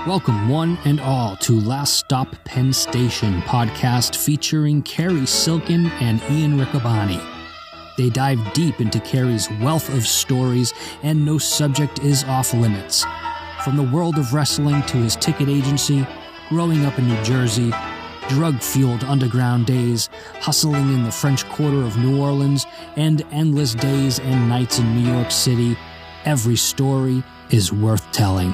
Welcome one and all to Last Stop Penn Station podcast featuring Cary Silkin and Ian Riccaboni. They dive deep into Cary's wealth of stories, and no subject is off limits. From the world of wrestling to his ticket agency, growing up in New Jersey, drug-fueled underground days, hustling in the French Quarter of New Orleans, and endless days and nights in New York City, every story is worth telling.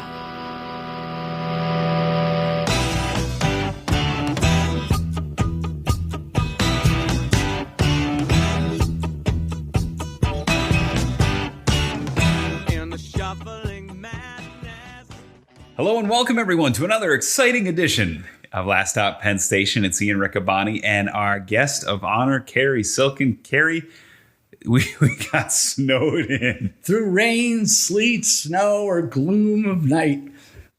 Hello and welcome everyone to another exciting edition of Last Stop Penn Station. It's Ian Riccaboni and our guest of honor, Cary Silkin. Cary, we got snowed in. Through rain, sleet, snow, or gloom of night,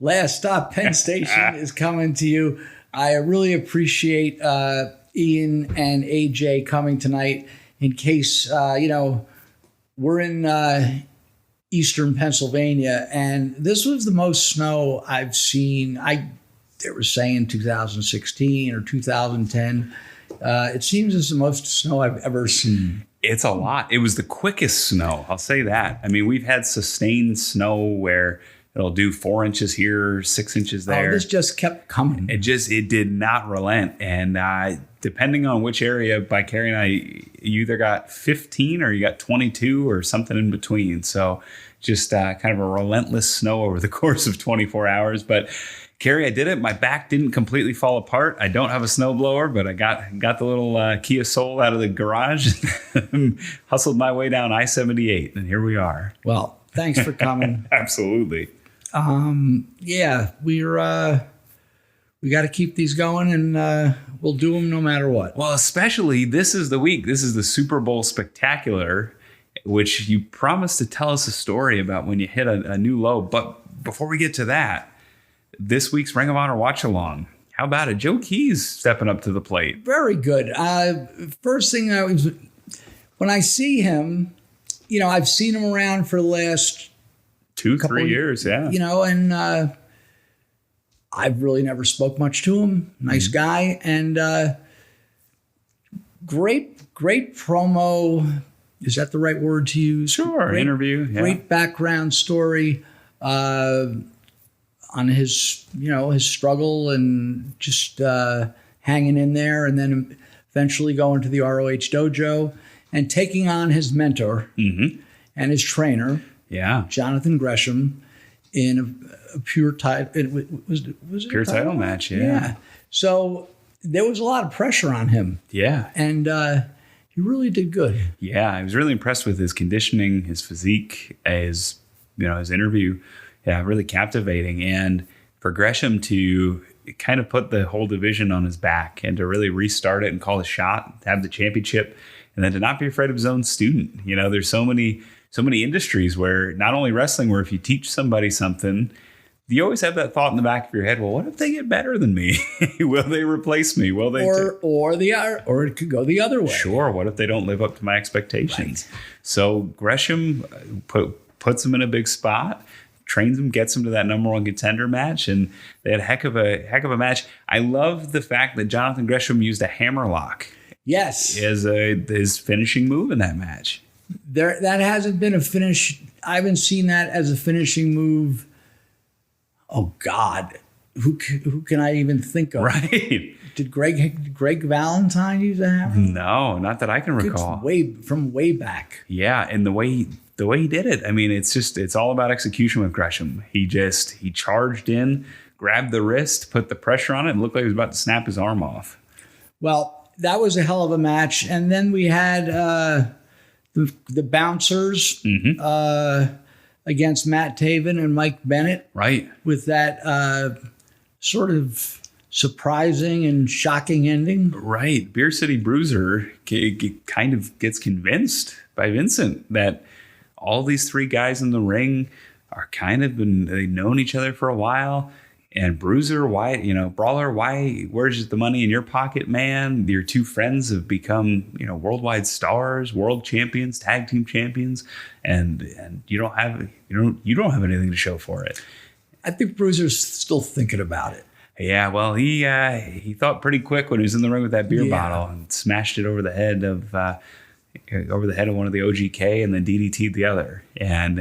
Last Stop Penn Station is coming to you. I really appreciate Ian and AJ coming tonight. In case, we're in eastern Pennsylvania, and this was the most snow I've seen. They were saying 2016 or 2010. It seems it's the most snow I've ever seen. It's a lot. It was the quickest snow, I'll say that. I mean, we've had sustained snow where it'll do 4 inches here, 6 inches there. Oh, this just kept coming. It did not relent. And depending on which area by Cary and I, you either got 15 or you got 22 or something in between. So just kind of a relentless snow over the course of 24 hours. But Cary, I did it. My back didn't completely fall apart. I don't have a snowblower, but I got the little Kia Soul out of the garage, hustled my way down I-78, and here we are. Well, thanks for coming. Absolutely. Yeah, we got to keep these going, and we'll do them no matter what. Well, especially this is the week. This is the SuperBowl Spectacular, which you promised to tell us a story about when you hit a new low. But before we get to that, this week's Ring of Honor Watchalong. How about it? Joe Keys stepping up to the plate. Very good. First thing when I see him, I've seen him around for the last 2-3 years, yeah. And I've really never spoke much to him. Nice guy, and great promo. Is that the right word to use? Sure, interview. Yeah. Great background story on his struggle and just hanging in there, and then eventually going to the ROH dojo and taking on his mentor and his trainer, Jonathan Gresham, in a pure title. Was it pure title match? Yeah. So there was a lot of pressure on him. Yeah, and he really did good. Yeah, I was really impressed with his conditioning, his physique, his interview. Yeah, really captivating. And for Gresham to kind of put the whole division on his back and to really restart it and call a shot, have the championship, and then to not be afraid of his own student. There's so many industries where not only wrestling, where if you teach somebody something, you always have that thought in the back of your head, well, what if they get better than me? Will they replace me? Will they? Or it could go the other way. Sure. What if they don't live up to my expectations? Right. So Gresham puts him in a big spot, trains him, gets him to that number one contender match, and they had a heck of a match. I love the fact that Jonathan Gresham used a hammerlock. Yes, as his finishing move in that match. That hasn't been a finish. I haven't seen that as a finishing move. Oh God, who can I even think of? Right? Did Greg Valentine use a hammer? No, not that I can recall. From way back. Yeah, and the way he did it, I mean, it's all about execution with Gresham. He charged in, grabbed the wrist, put the pressure on it, and looked like he was about to snap his arm off. Well, that was a hell of a match, and then we had the bouncers. Against Matt Taven and Mike Bennett. Right. With that sort of surprising and shocking ending. Right. Beer City Bruiser kind of gets convinced by Vincent that all these three guys in the ring are they've known each other for a while. And Bruiser, Brawler, where's the money in your pocket, man? Your two friends have become, worldwide stars, world champions, tag team champions, and you don't have anything to show for it. I think Bruiser's still thinking about it. Yeah, well, he thought pretty quick when he was in the ring with that beer bottle and smashed it over the head of one of the OGK and then DDT'd the other. And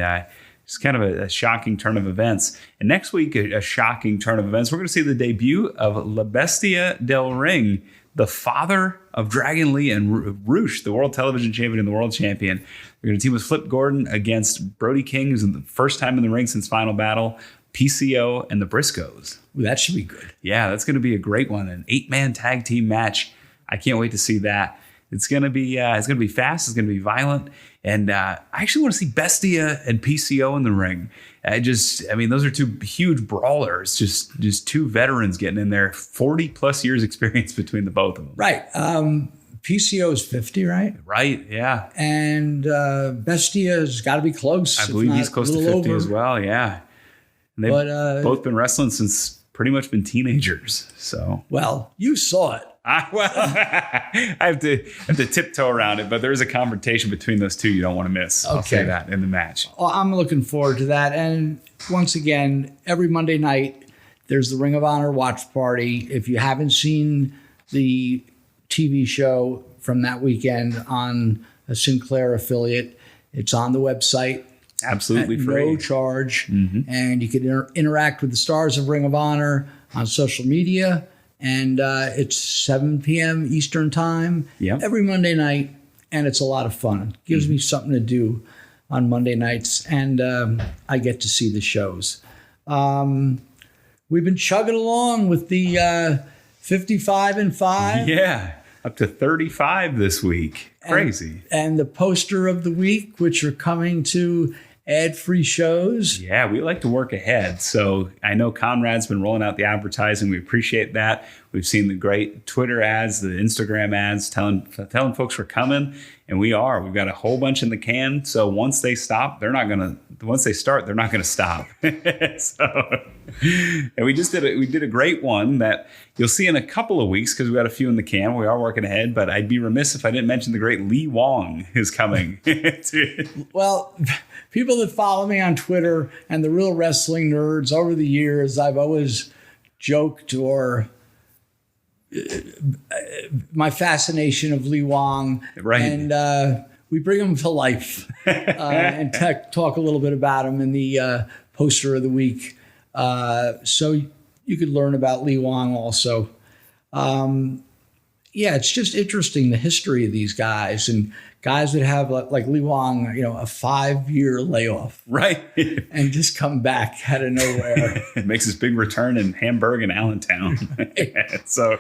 it's kind of a shocking turn of events. And next week, a shocking turn of events. We're going to see the debut of La Bestia del Ring, the father of Dragon Lee and Roosh, the world television champion and the world champion. We're going to team with Flip Gordon against Brody King, who's the first time in the ring since Final Battle, PCO, and the Briscoes. Ooh, that should be good. Yeah, that's going to be a great one. An 8-man tag team match. I can't wait to see that. It's going to be fast. It's going to be violent. And I actually want to see Bestia and PCO in the ring. Those are two huge brawlers, just two veterans getting in there, 40 plus years experience between the both of them. Right. PCO is 50, right? Right, yeah. And Bestia's got to be close. I believe he's close to 50 as well, yeah. And they've both been wrestling since pretty much been teenagers. So, well, you saw it. I have to tiptoe around it, but there is a confrontation between those two you don't want to miss. Okay. I'll say that in the match. Well, I'm looking forward to that. And once again, every Monday night, there's the Ring of Honor Watch Party. If you haven't seen the TV show from that weekend on a Sinclair affiliate, it's on the website. Absolutely free. No charge. Mm-hmm. And you can interact with the stars of Ring of Honor on social media. And it's 7 p.m. Eastern time every Monday night. And it's a lot of fun. It gives me something to do on Monday nights. And I get to see the shows. We've been chugging along with the 55 and 5. Yeah, up to 35 this week. Crazy. And the poster of the week, which are coming to ad-free shows. Yeah, we like to work ahead. So I know Conrad's been rolling out the advertising. We appreciate that. We've seen the great Twitter ads, the Instagram ads, telling folks we're coming, and we are. We've got a whole bunch in the can. So once they stop, once they start, they're not gonna stop. And we did a great one that you'll see in a couple of weeks because we got a few in the can. We are working ahead, but I'd be remiss if I didn't mention the great Lee Wong is coming. Well, people that follow me on Twitter and the real wrestling nerds over the years, I've always joked or my fascination of Lee Wong. Right. And we bring him to life and talk a little bit about him in the poster of the week. So you could learn about Lee Wong also. It's just interesting, the history of these guys and guys that have like Lee Wong, a 5-year layoff. Right. And just come back out of nowhere. It makes his big return in Hamburg and Allentown. So,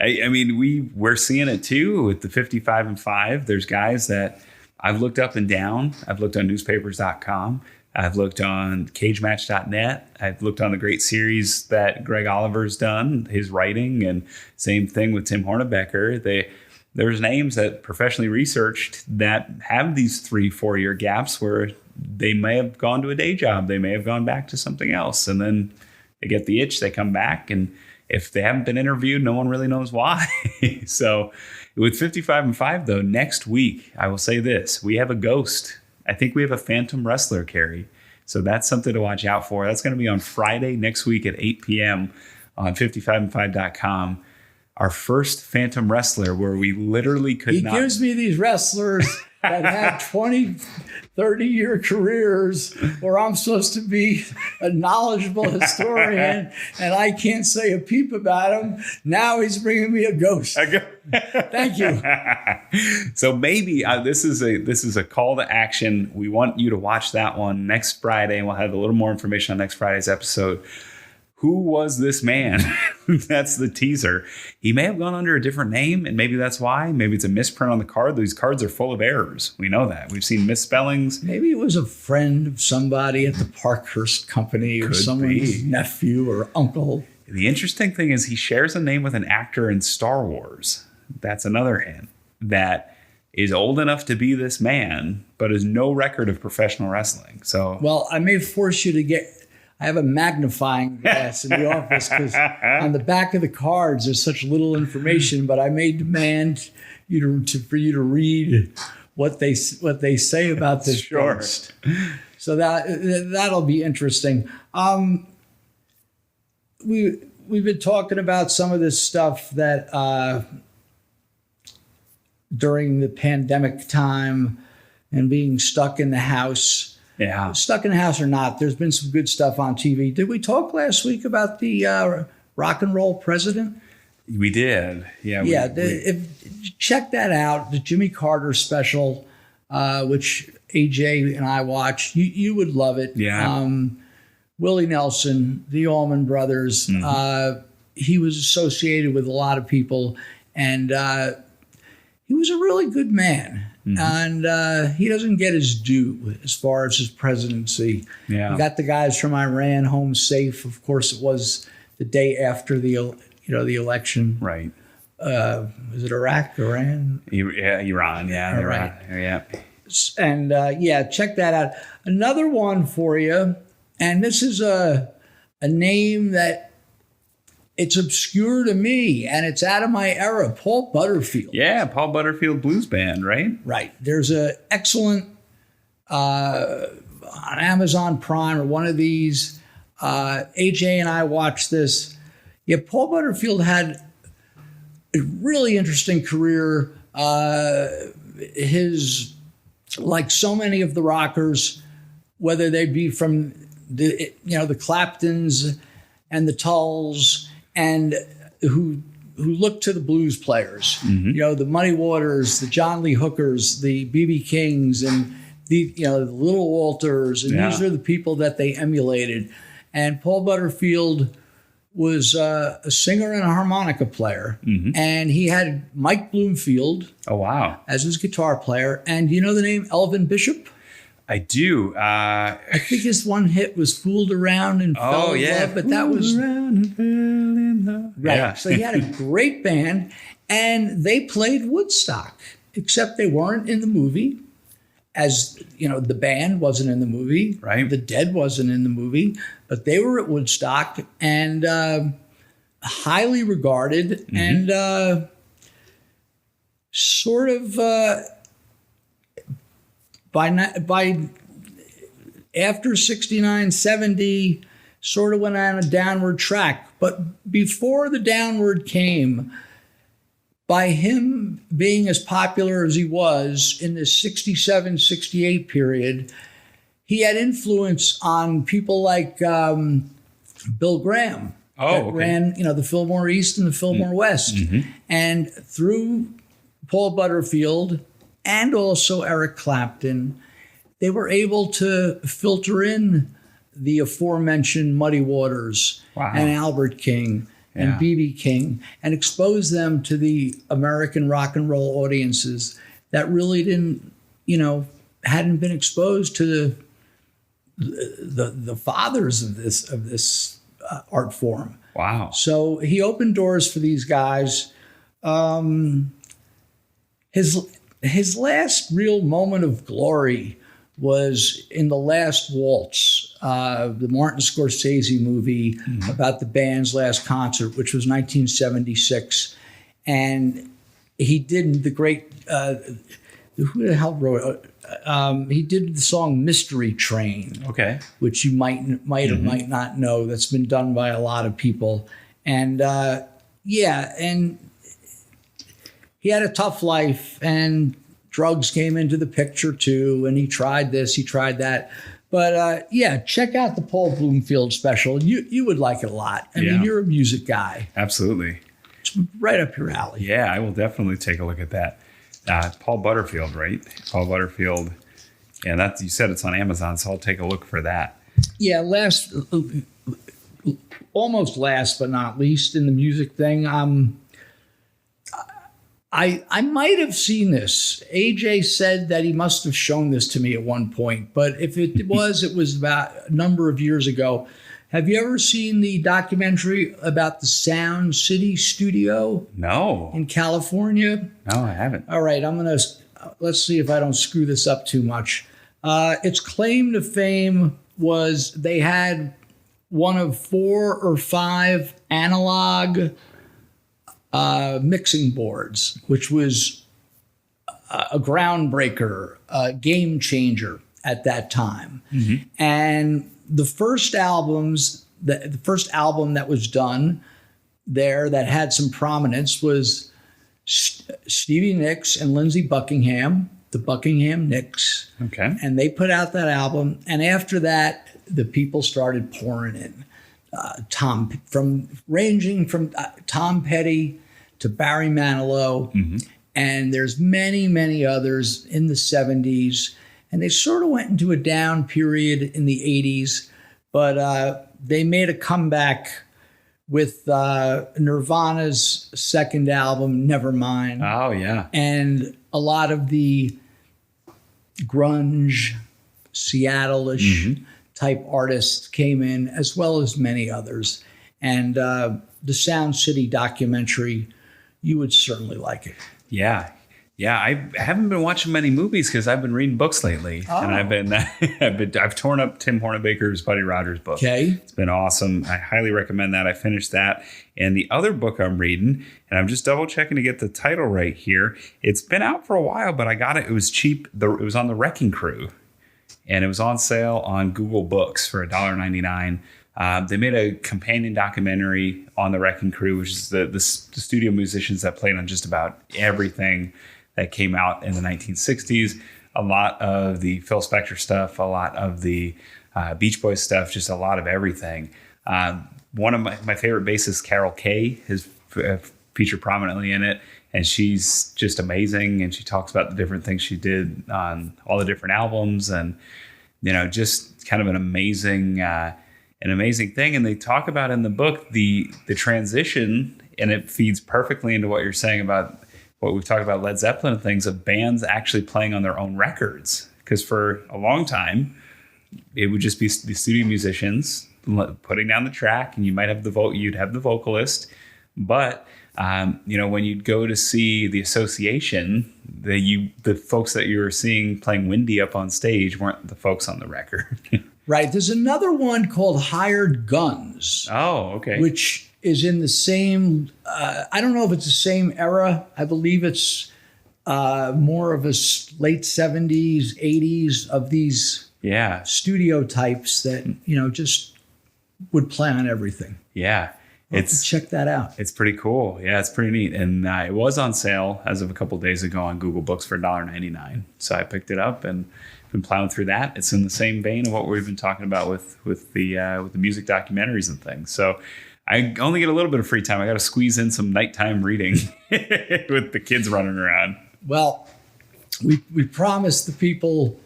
we're seeing it too with the 55 and 5. There's guys that I've looked up and down. I've looked on newspapers.com. I've looked on cagematch.net. I've looked on the great series that Greg Oliver's done, his writing, and same thing with Tim Hornebecker. There's names that professionally researched that have these 3-4 year gaps where they may have gone to a day job. They may have gone back to something else. And then they get the itch, they come back. And if they haven't been interviewed, no one really knows why. So with 55 and 5, though, next week, I will say this. We have a ghost. I think we have a phantom wrestler, Cary. So that's something to watch out for. That's going to be on Friday next week at 8 p.m. on 55and5.com. Our first phantom wrestler where we literally could not. He gives me these wrestlers that have 20, 30-year careers where I'm supposed to be a knowledgeable historian and I can't say a peep about him. Now he's bringing me a ghost. Thank you. So maybe this is a call to action. We want you to watch that one next Friday, and we'll have a little more information on next Friday's episode. Who was this man? That's the teaser. He may have gone under a different name, and maybe that's why. Maybe it's a misprint on the card. These cards are full of errors. We know that. We've seen misspellings. Maybe it was a friend of somebody at the Parkhurst Company or someone's nephew or uncle. The interesting thing is he shares a name with an actor in Star Wars. That's another hint that is old enough to be this man, but has no record of professional wrestling. So, well, I may force you to I have a magnifying glass in the office because on the back of the cards there's such little information, but I may demand for you to read what they say about this Sure. post. So that'll be interesting. we've been talking about some of this stuff that during the pandemic time and being stuck in the house. Yeah. Stuck in the house or not, there's been some good stuff on TV. Did we talk last week about the rock and roll president? We did. Yeah. Check that out, the Jimmy Carter special, which AJ and I watched. You would love it. Yeah. Willie Nelson, the Allman Brothers. He was associated with a lot of people, and he was a really good man. And he doesn't get his due as far as his presidency. Yeah. He got the guys from Iran home safe. Of course, it was the day after the election. Right. Was it Iraq, Iran? Iran. Yeah. Right. Yeah. And check that out. Another one for you, and this is a name that it's obscure to me, and it's out of my era. Paul Butterfield. Yeah, Paul Butterfield Blues Band, right? Right. There's a excellent on Amazon Prime or one of these. AJ and I watched this. Yeah, Paul Butterfield had a really interesting career. Like so many of the rockers, whether they be from the Claptons and the Tulls, and who looked to the blues players, the Muddy Waters, the John Lee Hookers, the B.B. Kings, and the Little Walters, and these are the people that they emulated. And Paul Butterfield was a singer and a harmonica player, and he had Mike Bloomfield. Oh wow! As his guitar player. And do you know the name Elvin Bishop? I do. I think his one hit was "Fooled Around and Fell in Love," but that was around and fell in love. Right. Yeah. So he had a great band, and they played Woodstock, except they weren't in the movie. As the band wasn't in the movie. Right. The Dead wasn't in the movie, but they were at Woodstock and highly regarded and sort of by after 69, 70, sort of went on a downward track. But before the downward came, by him being as popular as he was in the 67, 68 period, he had influence on people like Bill Graham. Ran, the Fillmore East and the Fillmore West. And through Paul Butterfield and also Eric Clapton, they were able to filter in the aforementioned Muddy Waters and Albert King and B.B. King, and expose them to the American rock and roll audiences that really didn't, hadn't been exposed to the fathers of this art form. Wow! So he opened doors for these guys. His last real moment of glory was in The Last Waltz, the Martin Scorsese movie about the band's last concert, which was 1976. And he did the great, who the hell wrote it? He did the song Mystery Train, which you might not know. That's been done by a lot of people. And and he had a tough life, and drugs came into the picture too, and he tried this, he tried that. But check out the Paul Bloomfield special. You would like it a lot. I mean, you're a music guy. Absolutely. It's right up your alley. Yeah, I will definitely take a look at that. Paul Butterfield, right? Paul Butterfield. Yeah, that you said it's on Amazon, so I'll take a look for that. Yeah, almost last but not least in the music thing. I might have seen this. AJ said that he must have shown this to me at one point, but if it was about a number of years ago. Have you ever seen the documentary about the Sound City Studio? No. In California? No, I haven't. All right, let's see if I don't screw this up too much. Its claim to fame was they had one of 4 or 5 analog mixing boards, which was a groundbreaker, a game changer at that time. And the first albums the first album that was done there that had some prominence was Stevie Nicks and Lindsey Buckingham, the Buckingham Nicks. Okay. And they put out that album. And after that, the people started pouring in. Ranging from Tom Petty to Barry Manilow. Mm-hmm. And there's many, many others in the 70s. And they sort of went into a down period in the 80s. But they made a comeback with Nirvana's second album, Nevermind. Oh, yeah. And a lot of the grunge, Seattle-ish type artists came in, as well as many others. And the Sound City documentary, you would certainly like it. Yeah. Yeah, I haven't been watching many movies because I've been reading books lately, and I've torn up Tim Hornbaker's Buddy Rogers book. Okay, it's been awesome. I highly recommend that. I finished that, and the other book I'm reading, and I'm just double checking to get the title right here. It's been out for a while, but I got it. It was cheap. It was on the Wrecking Crew, and it was on sale on Google Books for $1.99. They made a companion documentary on the Wrecking Crew, which is the studio musicians that played on just about everything that came out in the 1960s. A lot of the Phil Spector stuff, a lot of the Beach Boys stuff, just a lot of everything. One of my favorite bassists, Carol Kay, is featured prominently in it. And she's just amazing. And she talks about the different things she did on all the different albums. And, just kind of an amazing thing. And they talk about in the book the transition, and it feeds perfectly into what you're saying about what we've talked about Led Zeppelin and things, of bands actually playing on their own records. Because for a long time, it would just be the studio musicians putting down the track, and you might have you'd have the vocalist. But when you'd go to see the Association, the folks that you were seeing playing Windy up on stage weren't the folks on the record. Right. There's another one called Hired Guns. Oh, okay. Which is in the same, I don't know if it's the same era. I believe it's more of a late 70s, 80s of these studio types that, just would play on everything. Yeah. Check that out. It's pretty cool. Yeah, it's pretty neat. And it was on sale as of a couple of days ago on Google Books for $1.99. So I picked it up and been plowing through that. It's in the same vein of what we've been talking about with the music documentaries and things. So I only get a little bit of free time. I got to squeeze in some nighttime reading with the kids running around. Well, we promised the people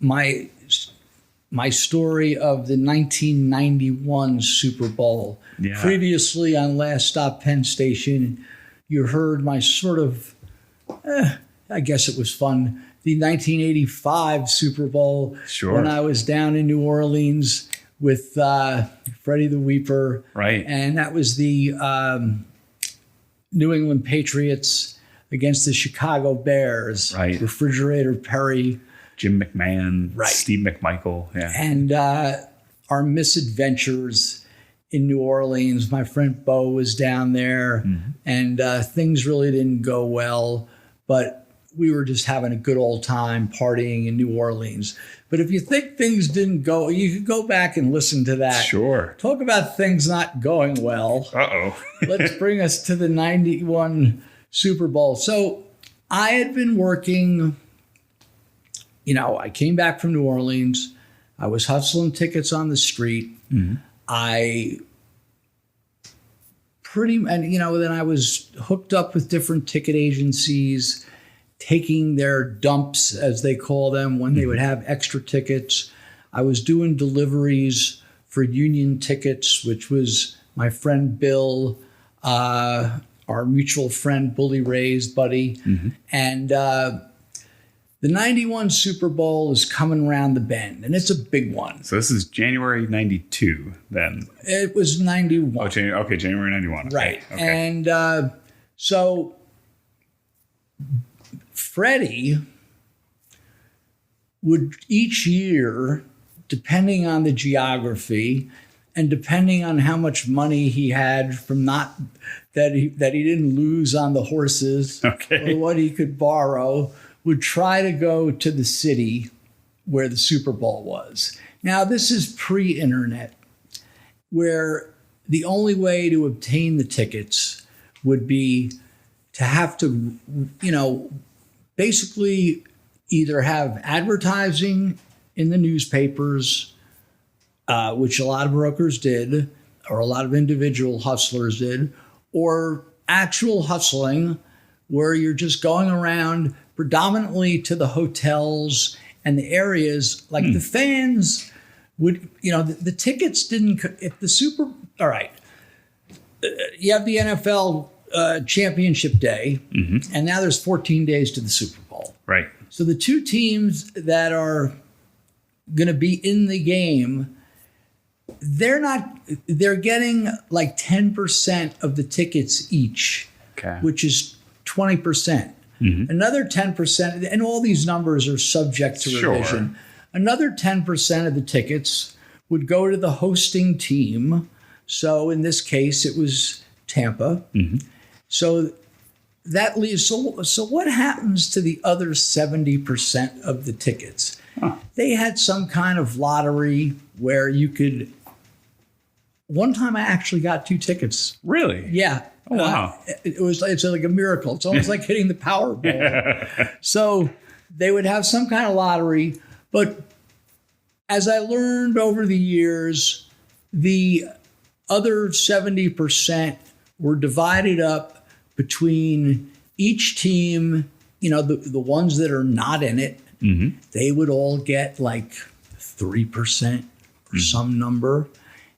my story of the 1991 Super Bowl. Yeah. Previously on Last Stop Penn Station, you heard my sort of, I guess it was fun, the 1985 Super Bowl. Sure. When I was down in New Orleans with Freddie the Weeper. Right. And that was the New England Patriots against the Chicago Bears. Right. Refrigerator Perry. Jim McMahon. Right. Steve McMichael. Yeah. And our misadventures in New Orleans. My friend Bo was down there. Mm-hmm. And things really didn't go well. But we were just having a good old time partying in New Orleans. But if you think things didn't go, you could go back and listen to that. Sure. Talk about things not going well. Uh-oh. Let's bring us to the 91 Super Bowl. So I had been working, I came back from New Orleans. I was hustling tickets on the street. Mm-hmm. Then I was hooked up with different ticket agencies, taking their dumps, as they call them, when they would have extra tickets. I was doing deliveries for Union Tickets, which was my friend Bill, our mutual friend Bully Ray's buddy. Mm-hmm. And the 91 Super Bowl is coming around the bend, and it's a big one. So this is January 92 then? It was 91. Oh, January 91. Okay. Right. Okay. And so Freddie would each year, depending on the geography and depending on how much money he had from that he didn't lose on the horses, or what he could borrow, would try to go to the city where the Super Bowl was. Now, this is pre-internet, where the only way to obtain the tickets would be to have to, basically either have advertising in the newspapers, which a lot of brokers did, or a lot of individual hustlers did, or actual hustling, where you're just going around predominantly to the hotels and the areas. Like the fans would, the tickets didn't, all right, you have the NFL championship day, and now there's 14 days to the Super Bowl. Right. So the two teams that are going to be in the game, they're getting like 10% of the tickets each, which is 20%. Another 10%, and all these numbers are subject to revision. Sure. Another 10% of the tickets would go to the hosting team. So in this case, it was Tampa. So that leaves. So what happens to the other 70% of the tickets? They had some kind of lottery where you could. One time, I actually got 2 tickets. Really? Yeah. Oh, wow. It's like a miracle. It's almost like hitting the Powerball. So they would have some kind of lottery. But as I learned over the years, the other 70% were divided up between each team. The ones that are not in it, they would all get like 3% or some number.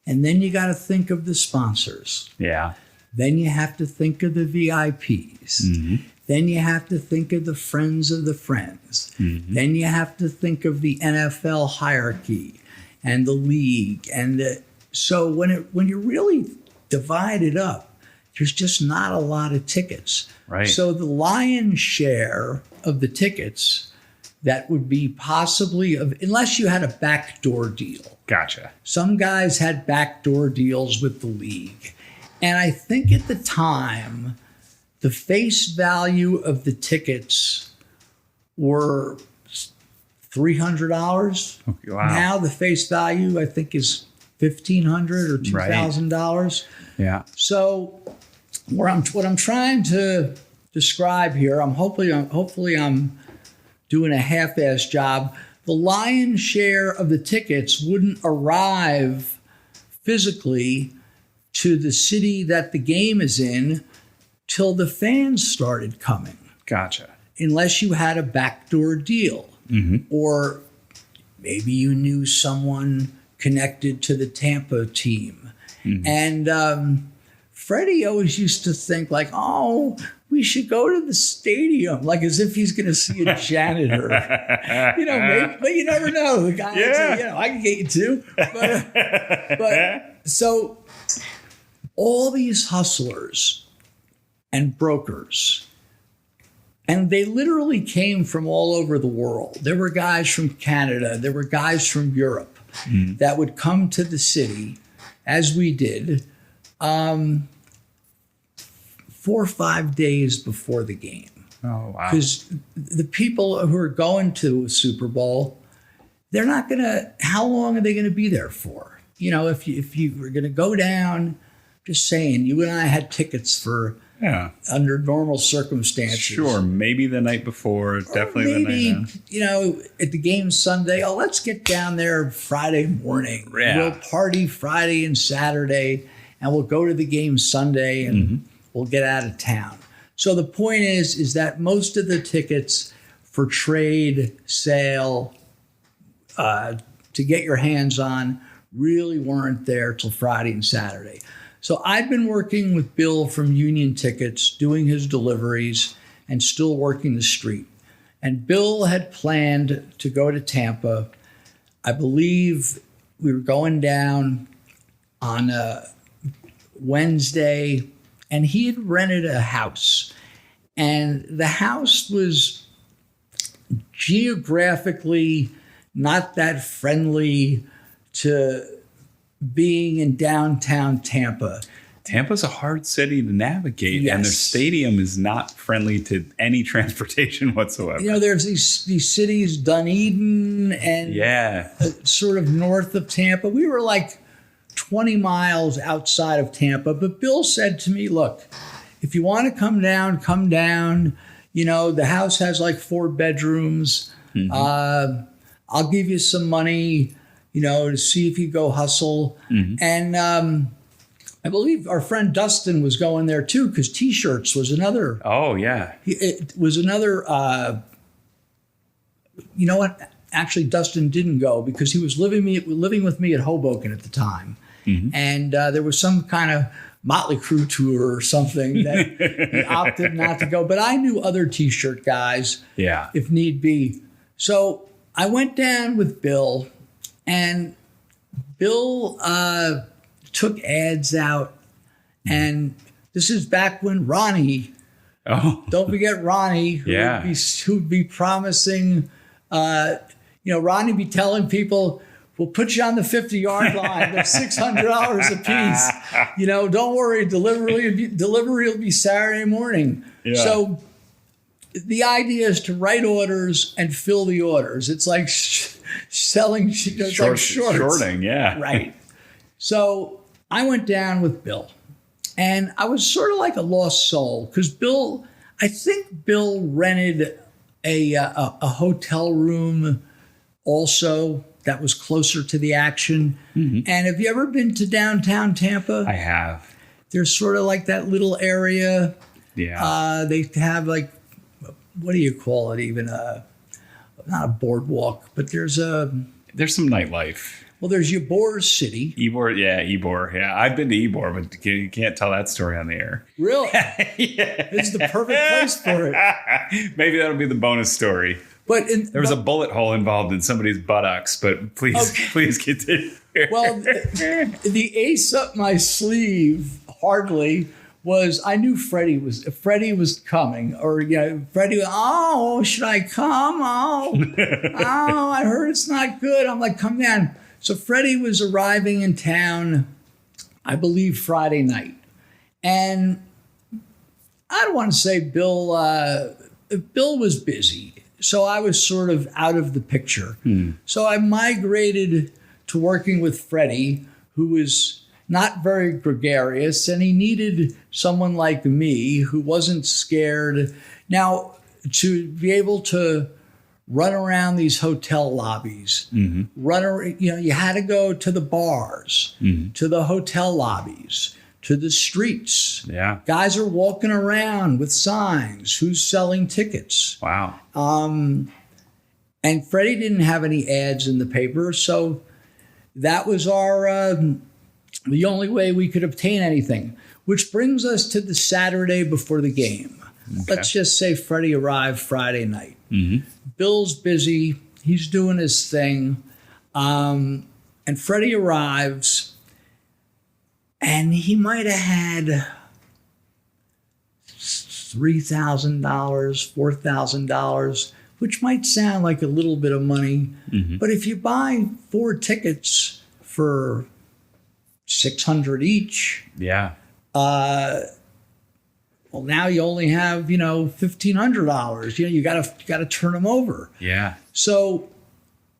And then you got to think of the sponsors. Yeah. Then you have to think of the VIPs. Then you have to think of the friends of the friends. Then you have to think of the NFL hierarchy and the league. So when you really divide it up, there's just not a lot of tickets. Right. So the lion's share of the tickets that would be possibly, unless you had a backdoor deal. Gotcha. Some guys had backdoor deals with the league. And I think at the time, the face value of the tickets were $300. Wow. Now the face value, I think, is $1,500 or $2,000. Yeah. So what I'm trying to describe here, hopefully I'm doing a half-assed job. The lion's share of the tickets wouldn't arrive physically to the city that the game is in till the fans started coming. Gotcha. Unless you had a backdoor deal. Or maybe you knew someone connected to the Tampa team. And Freddie always used to think like, oh, we should go to the stadium, like as if he's going to see a janitor. Maybe, but you never know. The guy would say, I can get you too. But so all these hustlers and brokers, and they literally came from all over the world. There were guys from Canada. There were guys from Europe that would come to the city, as we did, 4 or 5 days before the game. Oh, wow. Because the people who are going to a Super Bowl, they're not going to, how long are they going to be there for? If you were going to go down, just saying, you and I had tickets for under normal circumstances. Sure, maybe the night before, definitely the night. At the game Sunday, let's get down there Friday morning. Yeah. We'll party Friday and Saturday, and we'll go to the game Sunday, and we'll get out of town. So the point is that most of the tickets for trade, sale, to get your hands on really weren't there till Friday and Saturday. So I'd been working with Bill from Union Tickets, doing his deliveries and still working the street. And Bill had planned to go to Tampa. I believe we were going down on a Wednesday, and he had rented a house. And the house was geographically not that friendly to being in downtown Tampa. Tampa's a hard city to navigate, and their stadium is not friendly to any transportation whatsoever. There's these cities, Dunedin and sort of north of Tampa. We were like 20 miles outside of Tampa, but Bill said to me, look, if you want to come down, come down. The house has like 4 bedrooms. Mm-hmm. I'll give you some money, to see if you go hustle. Mm-hmm. And I believe our friend Dustin was going there too, because T-shirts was another. Oh, yeah. It was another. You know what? Actually, Dustin didn't go because he was living with me at Hoboken at the time. Mm-hmm. And there was some kind of Motley Crue tour or something that he opted not to go. But I knew other T-shirt guys, if need be. So I went down with Bill, and Bill took ads out. And this is back when Ronnie, don't forget Ronnie, who'd be promising, Ronnie be telling people, we'll put you on the 50-yard line. They're $600 a piece. Don't worry, delivery will be Saturday morning. Yeah. So the idea is to write orders and fill the orders. It's like selling shorts. Shorting, yeah. Right. So I went down with Bill, and I was sort of like a lost soul because I think Bill rented a hotel room also that was closer to the action. Mm-hmm. And have you ever been to downtown Tampa? I have. There's sort of like that little area. Yeah. They have like, what do you call it even? Not a boardwalk, but there's some nightlife. Well, there's Ybor City. Ybor. Yeah. I've been to Ybor, but you can't tell that story on the air. Really? Yeah. It's the perfect place for it. Maybe that'll be the bonus story. But there was a bullet hole involved in somebody's buttocks, but please continue. Well, the ace up my sleeve hardly was I knew Freddie was coming, or Freddie. Oh, should I come? Oh, I heard it's not good. I'm like, come down. So Freddie was arriving in town, I believe Friday night, and I don't want to say Bill was busy. So I was sort of out of the picture. So I migrated to working with Freddie, who was not very gregarious, and he needed someone like me who wasn't scared. Now, to be able to run around these hotel lobbies, you had to go to the bars, to the hotel lobbies, to the streets. Yeah. Guys are walking around with signs. Who's selling tickets? Wow. And Freddie didn't have any ads in the paper, so that was the only way we could obtain anything. Which brings us to the Saturday before the game. Okay. Let's just say Freddie arrived Friday night. Mm-hmm. Bill's busy. He's doing his thing. And Freddie arrives. And he might have had $3,000, $4,000, which might sound like a little bit of money. Mm-hmm. But if you buy 4 tickets for $600 each, well, now you only have $1,500. You got to turn them over. Yeah. So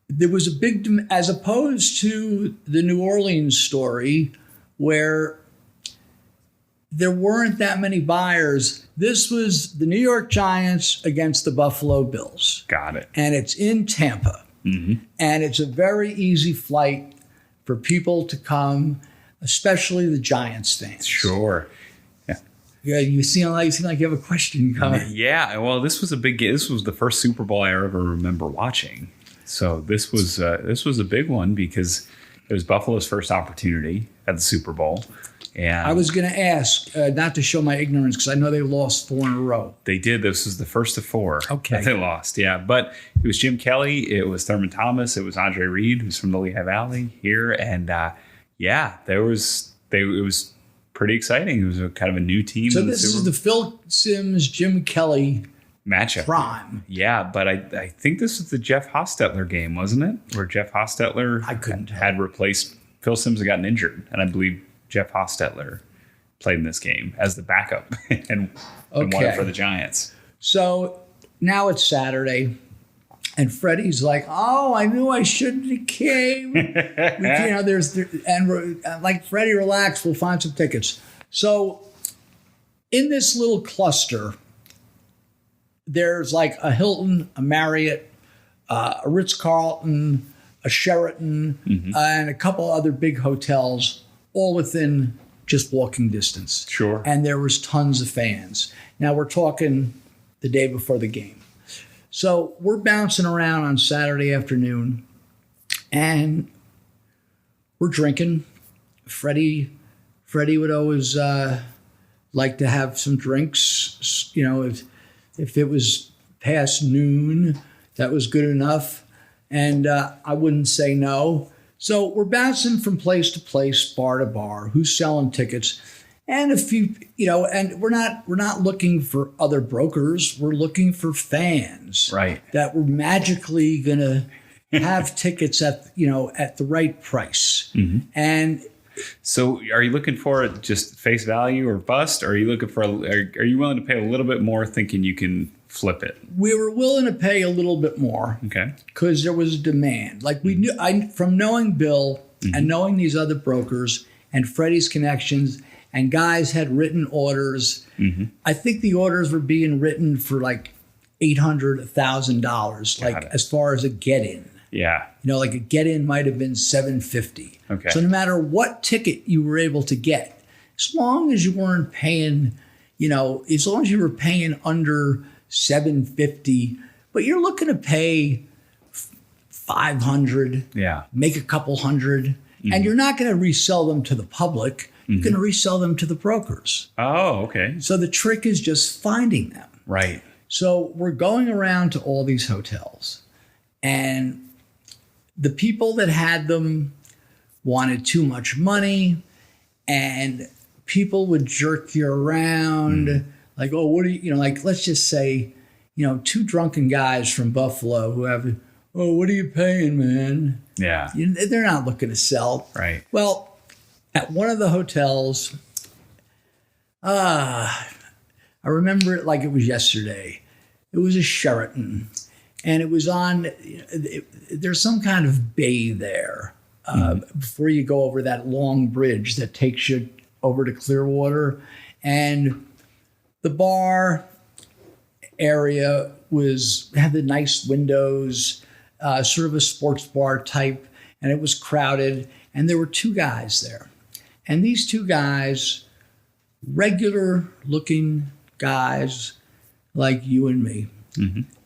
there was a big, as opposed to the New Orleans story, where there weren't that many buyers. This was the New York Giants against the Buffalo Bills. Got it. And it's in Tampa. Mm-hmm. And it's a very easy flight for people to come, especially the Giants fans. Sure. Yeah, you seem like you have a question coming. Yeah, well, this was a big game. This was the first Super Bowl I ever remember watching. So this was a big one because it was Buffalo's first opportunity at the Super Bowl. And I was going to ask, not to show my ignorance, because I know they lost 4 in a row. They did. This was the first of 4 that they lost. Yeah, but it was Jim Kelly. It was Thurman Thomas. It was Andre Reed, who's from the Lehigh Valley here. And it was pretty exciting. It was kind of a new team. So this is the Phil Simms, Jim Kelly matchup. Prime. Yeah, but I think this was the Jeff Hostetler game, wasn't it? Where Jeff Hostetler had replaced Phil Simms had gotten injured, and I believe Jeff Hostetler played in this game as the backup and won it for the Giants. So now it's Saturday, and Freddie's like, "Oh, I knew I shouldn't have came." Like, Freddie, relax. We'll find some tickets. So in this little cluster, there's like a Hilton, a Marriott, a Ritz-Carlton, a Sheraton, and a couple other big hotels, all within just walking distance. Sure. And there was tons of fans. Now we're talking the day before the game. So we're bouncing around on Saturday afternoon, and we're drinking. Freddie would always like to have some drinks. You know, if it was past noon, that was good enough, and I wouldn't say no. So we're bouncing from place to place, bar to bar. Who's selling tickets? And a few, and we're not looking for other brokers. We're looking for fans, right? That were magically gonna have tickets at the right price. And so, are you looking for just face value or bust? Or are you looking for? Are you willing to pay a little bit more, thinking you can flip it? We were willing to pay a little bit more, okay, because there was demand. Like we knew, from knowing Bill and knowing these other brokers and Freddie's connections. And guys had written orders. I think the orders were being written for like $800, $1,000, like as far as a get-in. Yeah. Like a get-in might have been $750. Okay. So no matter what ticket you were able to get, as long as you weren't paying, as long as you were paying under $750, but you're looking to pay $500, make a couple hundred, and you're not going to resell them to the public. You're going to resell them to the brokers. Oh, okay. So the trick is just finding them. Right. So we're going around to all these hotels, and the people that had them wanted too much money, and people would jerk you around. Like, oh, what do you, like, let's just say, two drunken guys from Buffalo who have, oh, what are you paying, man? Yeah. They're not looking to sell. Right. Well, at one of the hotels, I remember it like it was yesterday. It was a Sheraton, and it was on, there's some kind of bay there before you go over that long bridge that takes you over to Clearwater. And the bar area had the nice windows, sort of a sports bar type, and it was crowded, and there were two guys there. And these two guys, regular looking guys like you and me.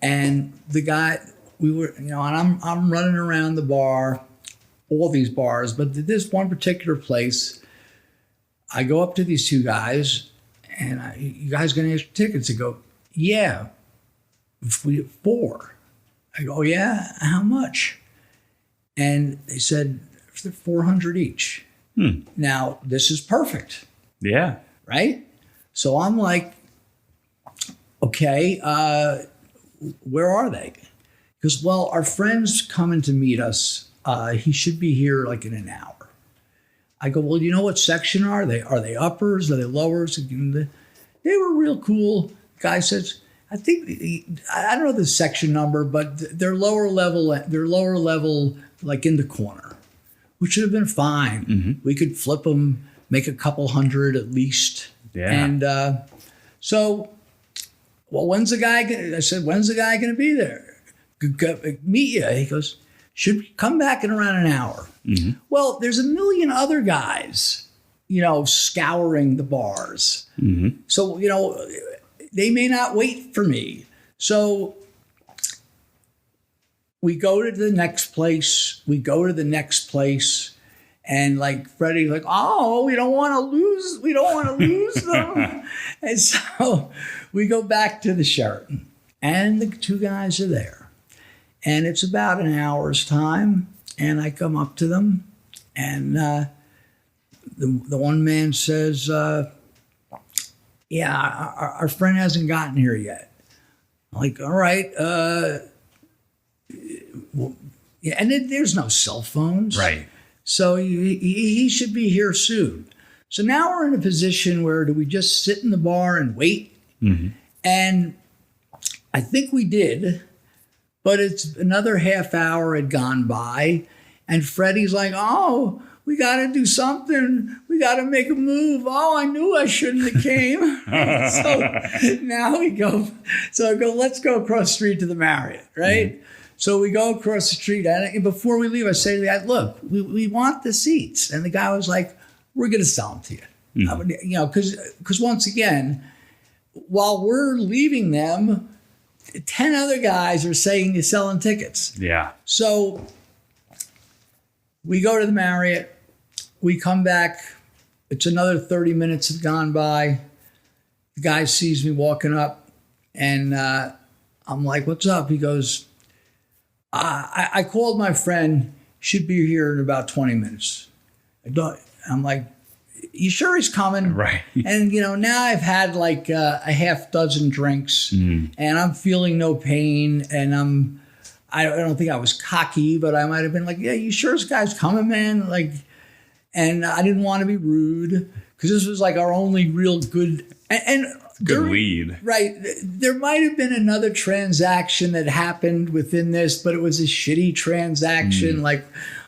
And the guy, we were, and I'm running around the bar, all these bars, but this one particular place, I go up to these two guys, and you guys gonna ask for tickets? They go, yeah, if we have 4. I go, yeah, how much? And they said, $400 each. Now, this is perfect. Yeah. Right? So I'm like, okay, where are they? Because, well, our friend's coming to meet us. He should be here like in an hour. I go, well, you know what section are they? Are they uppers? Are they lowers? They were real cool. Guy says, I think, I don't know the section number, but they're lower level, like in the corner, which should have been fine. We could flip them, make a couple hundred at least. Yeah. And so, well, when's the guy going to be there? Meet you. He goes, should come back in around an hour. Well, there's a million other guys, scouring the bars. So, they may not wait for me. So we go to the next place. And like Freddie's like, oh, we don't want to lose them. And so we go back to the Sheraton, and the two guys are there. And it's about an hour's time. And I come up to them, and the one man says, yeah, our friend hasn't gotten here yet. I'm like, all right. Well, yeah, and there's no cell phones. Right. So he should be here soon. So now we're in a position where do we just sit in the bar and wait? Mm-hmm. And I think we did, but it's another half hour had gone by, and Freddie's like, oh, we got to do something. We got to make a move. Oh, I knew I shouldn't have came. So now we go. So I go, let's go across the street to the Marriott, right? Mm-hmm. So we go across the street. And before we leave, I say to the guy, look, we want the seats. And the guy was like, we're going to sell them to you. Mm-hmm. You know, because once again, while we're leaving them, 10 other guys are saying you're selling tickets. Yeah. So we go to the Marriott. We come back. It's another 30 minutes have gone by. The guy sees me walking up, and I'm like, what's up? He goes, I called my friend. Should be here in about 20 minutes. I'm like, you sure he's coming? Right. And, you know, now I've had like a half dozen drinks, and I'm feeling no pain, and I don't think I was cocky, but I might have been like, yeah, you sure this guy's coming, man? Like, and I didn't want to be rude because this was like our only real good lead. Right. There might have been another transaction that happened within this, but it was a shitty transaction. Like,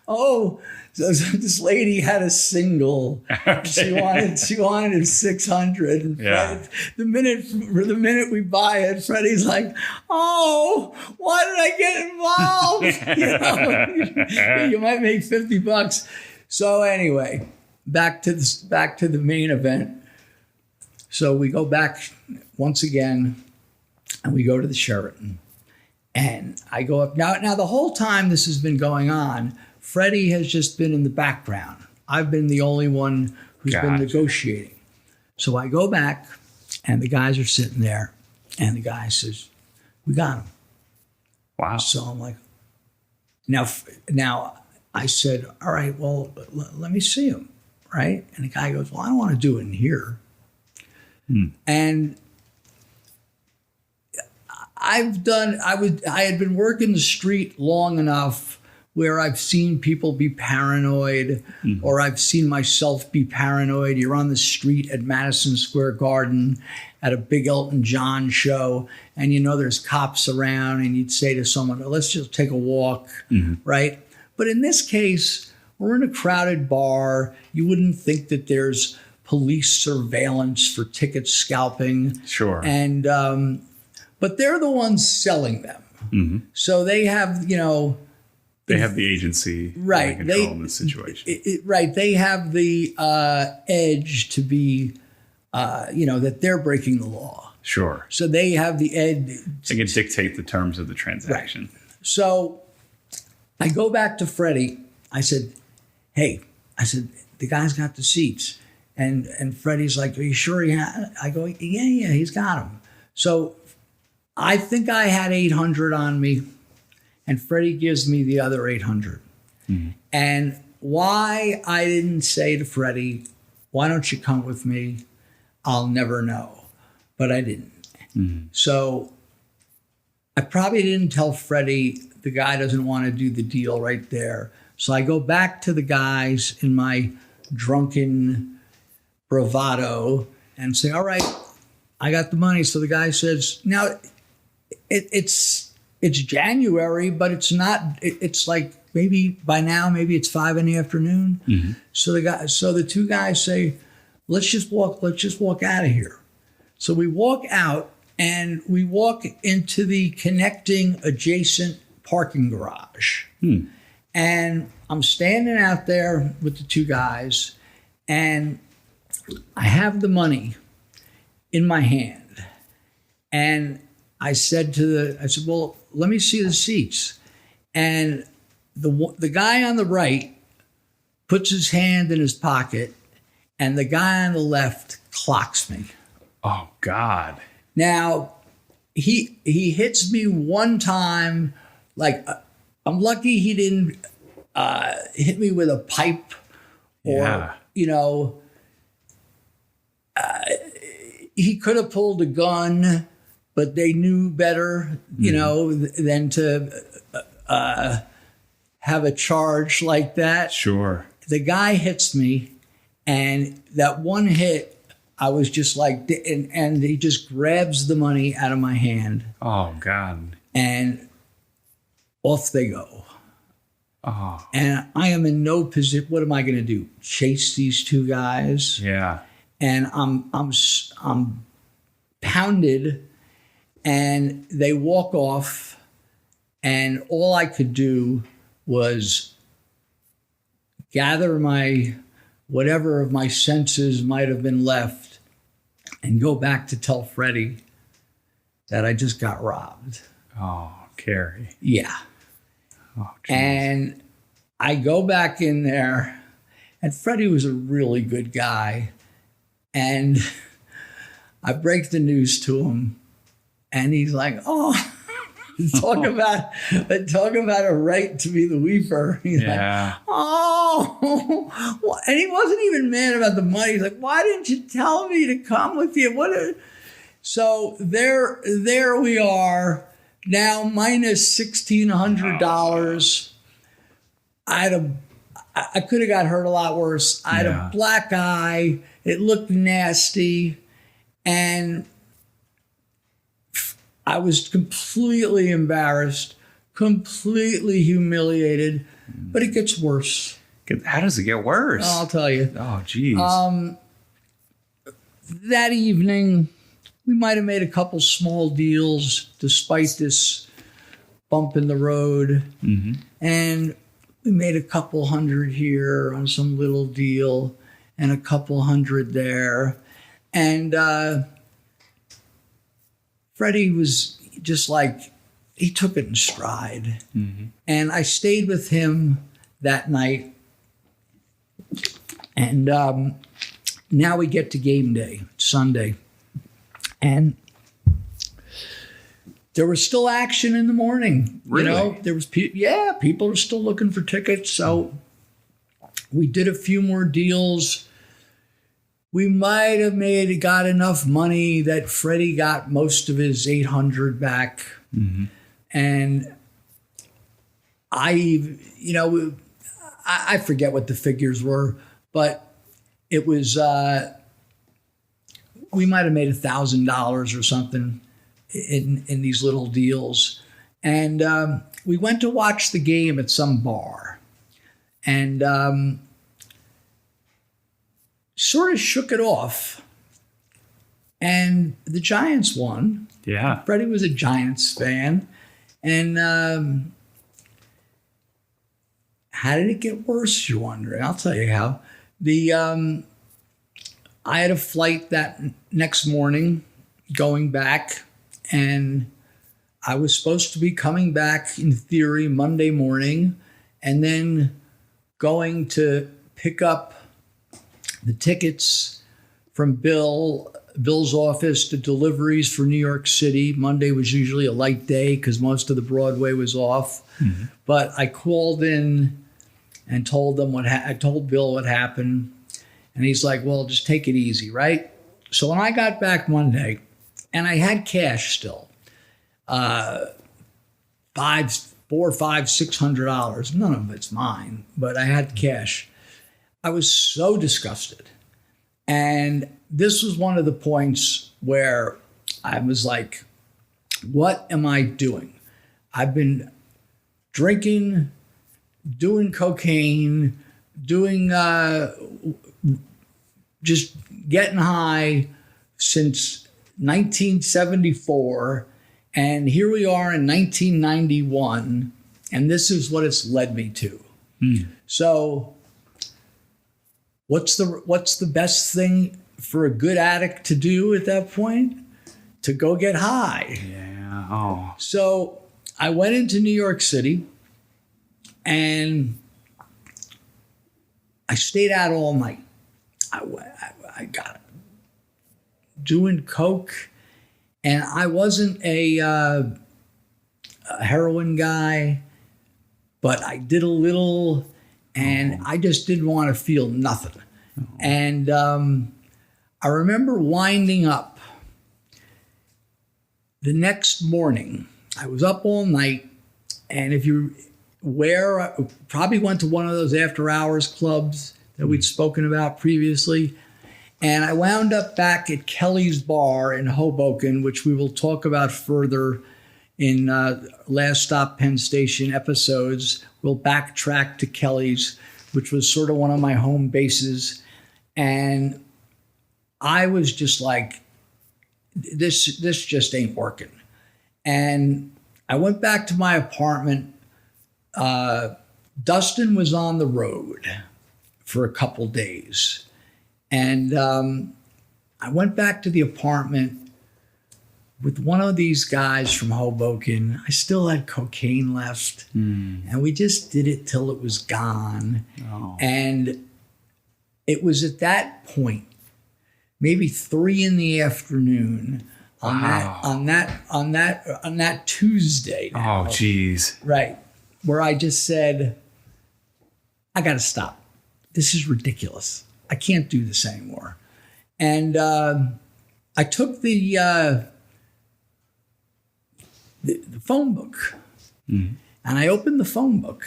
oh, so this lady had a single. Okay. She wanted 600. And yeah. The minute we buy it, Freddie's like, "Oh, why did I get involved? You know, you might make $50." So anyway, back to the main event. So we go back once again, and we go to the Sheraton, and I go up now. The whole time this has been going on, Freddie has just been in the background. I've been the only one who's been negotiating. So I go back, and the guys are sitting there, and the guy says, "We got him." Wow. So I'm like, now I said, "All right, well, let me see him," right? And the guy goes, "Well, I don't want to do it in here." And I had been working the street long enough where I've seen people be paranoid, or I've seen myself be paranoid. You're on the street at Madison Square Garden at a big Elton John show, and you know there's cops around, and you'd say to someone, "Oh, let's just take a walk," right? But in this case, we're in a crowded bar. You wouldn't think that there's police surveillance for ticket scalping. Sure. And but they're the ones selling them. So they have, you know, they have the agency, right? Control in this situation, right? They have the edge to be, you know, that they're breaking the law. Sure. So they have the edge. They can dictate the terms of the transaction. Right. So I go back to Freddie. I said, "Hey," I said, "the guy's got the seats." And Freddie's like, "Are you sure he had?" I go, yeah, he's got them. So I think I had 800 on me, and Freddie gives me the other 800. And why I didn't say to Freddie, "Why don't you come with me?" I'll never know, but I didn't. So I probably didn't tell Freddie the guy doesn't want to do the deal right there. So I go back to the guys in my drunken bravado and say, "All right, I got the money." So the guy says, "Now it's January, but it's not. It's like maybe by now, maybe it's 5 PM." So the two guys say, let's just walk out of here." So we walk out, and we walk into the connecting adjacent parking garage. And I'm standing out there with the two guys, and I have the money in my hand. And I said, "Well, let me see the seats." And the guy on the right puts his hand in his pocket, and the guy on the left clocks me. Oh, God. Now, he hits me one time. Like, I'm lucky he didn't hit me with a pipe or, you know, he could have pulled a gun, but they knew better, you know, than to have a charge like that. Sure. The guy hits me, And that one hit, I was just like, and he just grabs the money out of my hand. Oh, God. And off they go. Oh. And I am in no position. What am I going to do? Chase these two guys? Yeah. And I'm pounded, and they walk off, and all I could do was gather my whatever of my senses might have been left and go back to tell Freddie that I just got robbed. Oh, Cary. Yeah. Oh, geez. And I go back in there, and Freddie was a really good guy. And I break the news to him, and he's like, "Oh, talk about a right to be the weeper." He's like, "Oh," and he wasn't even mad about the money. He's like, "Why didn't you tell me to come with you?" So there we are now, minus $1,600. I could have got hurt a lot worse. I had a black eye. It looked nasty. And I was completely embarrassed, completely humiliated. But it gets worse. How does it get worse? I'll tell you. Oh, geez. That evening, we might have made a couple small deals despite this bump in the road. Mm-hmm. And we made a couple hundred here on some little deal and a couple hundred there. And Freddie was just like, he took it in stride. Mm-hmm. And I stayed with him that night. And now we get to game day, Sunday. And there was still action in the morning. Really? You know, there was people are still looking for tickets. So we did a few more deals. We might have got enough money that Freddie got most of his $800 back. Mm-hmm. And I forget what the figures were, but it was, we might have made $1,000 or something in these little deals. And we went to watch the game at some bar, and sort of shook it off. And the Giants won. Yeah. Freddie was a Giants fan. And how did it get worse, you're wondering? I'll tell you how. I had a flight that next morning going back, and I was supposed to be coming back, in theory, Monday morning, and then going to pick up the tickets from Bill's office to deliveries for New York City. Monday was usually a light day because most of the Broadway was off. Mm-hmm. But I called in and told them I told Bill what happened. And he's like, well, just take it easy, right? So when I got back Monday, and I had cash still, $600. None of it's mine, but I had cash. I was so disgusted. And this was one of the points where I was like, what am I doing? I've been drinking, doing cocaine, doing just getting high since 1974. And here we are in 1991. And this is what it's led me to. So what's the best thing for a good addict to do at that point? To go get high. Yeah. Oh. So I went into New York City, and I stayed out all night. I got it. Doing coke, and I wasn't a heroin guy, but I did a little, and I just didn't want to feel nothing. Oh. And I remember winding up. The next morning, I was up all night, and probably went to one of those after hours clubs that we'd spoken about previously. And I wound up back at Kelly's Bar in Hoboken, which we will talk about further in Last Stop Penn Station episodes. We'll backtrack to Kelly's, which was sort of one of my home bases. And I was just like, this just ain't working. And I went back to my apartment. Dustin was on the road for a couple days. And I went back to the apartment with one of these guys from Hoboken. I still had cocaine left. And we just did it till it was gone. Oh. And it was at that point, maybe 3 p.m. on that Tuesday. Now, Oh, geez. right, where I just said, I got to stop. This is ridiculous. I can't do this anymore. And I took the phone book, and I opened the phone book,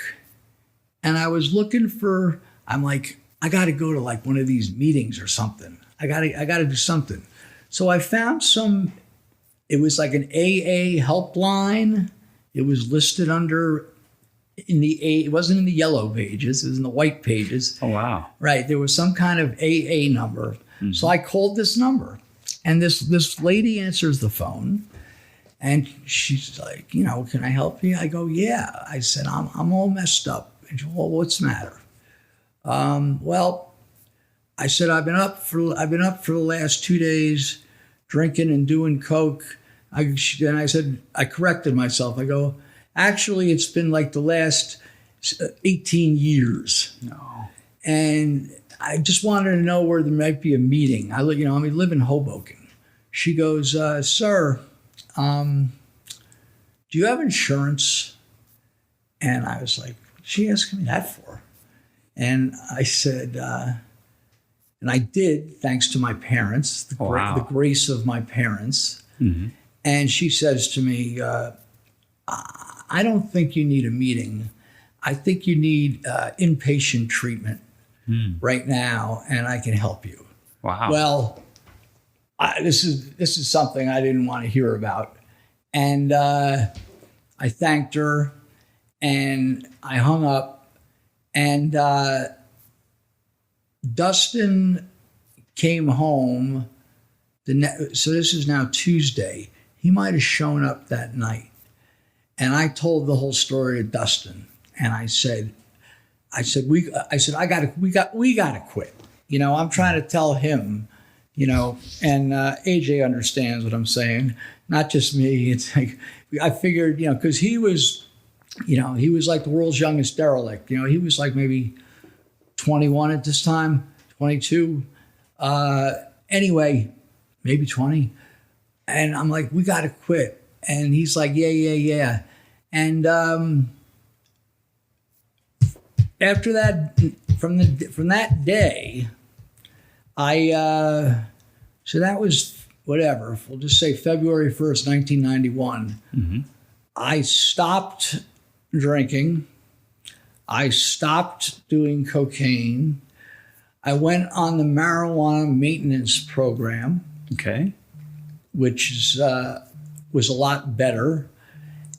and I was looking for. I'm like, I got to go to like one of these meetings or something. I got to do something. So I found some. It was like an AA helpline. It was listed under. It wasn't in the yellow pages, it was in the white pages. Oh, wow. Right. There was some kind of AA number. So I called this number, and this lady answers the phone, and she's like, can I help you? I go, yeah. I said, I'm all messed up. And she, well, what's the matter? Well, I said, I've been up for the last 2 days drinking and doing coke. And I said, I corrected myself. I go, actually, it's been like the last 18 years. No. And I just wanted to know where there might be a meeting. I live in Hoboken. She goes, sir, do you have insurance? And I was like, what's she asking me that for? And I said, and I did, thanks to my parents, the grace of my parents. Mm-hmm. And she says to me, I don't think you need a meeting. I think you need inpatient treatment right now, and I can help you. Wow. Well, this is something I didn't want to hear about. And I thanked her, and I hung up. And Dustin came home. So this is now Tuesday. He might have shown up that night. And I told the whole story to Dustin. And I said, we gotta quit. I'm trying to tell him, and AJ understands what I'm saying. Not just me. It's like, I figured, because he was like the world's youngest derelict. He was like maybe 21 at this time, 22. Anyway, maybe 20. And I'm like, we got to quit. And he's like, yeah. And after that, from that day, so that was whatever, we'll just say February 1st, 1991. Mm-hmm. I stopped drinking. I stopped doing cocaine. I went on the marijuana maintenance program. Okay. Which was a lot better.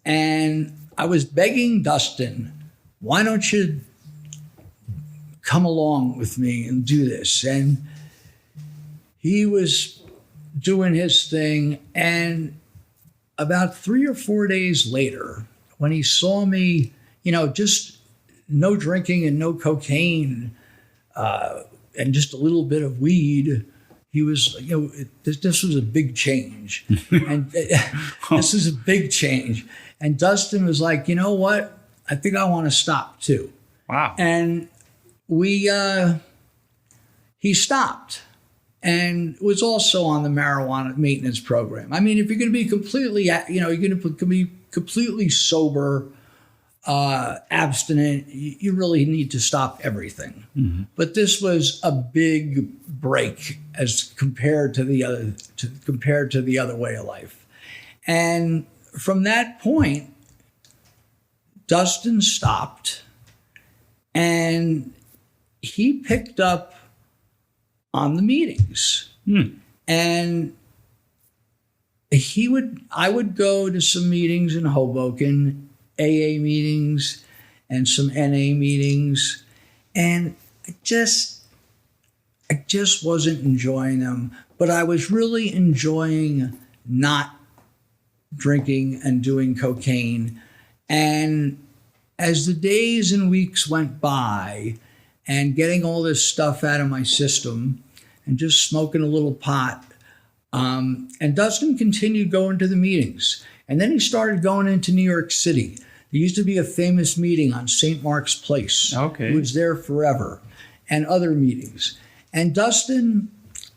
And I was begging Dustin, why don't you come along with me and do this? And he was doing his thing. And about 3 or 4 days later, when he saw me, just no drinking and no cocaine, and just a little bit of weed, he was, this was a big change. And this is a big change. And Dustin was like, you know what? I think I want to stop too. Wow. And he stopped and was also on the marijuana maintenance program. I mean, if you're going to be completely, you're going to be completely sober, abstinent, you really need to stop everything. Mm-hmm. But this was a big break as compared to the other way of life. And from that point, Dustin stopped, and he picked up on the meetings. And I would go to some meetings in Hoboken, AA meetings and some NA meetings, and I just wasn't enjoying them. But I was really enjoying not drinking and doing cocaine. And as the days and weeks went by and getting all this stuff out of my system and just smoking a little pot, and Dustin continued going to the meetings. And then he started going into New York City. There used to be a famous meeting on St. Mark's Place. Okay. He was there forever, and other meetings. And Dustin,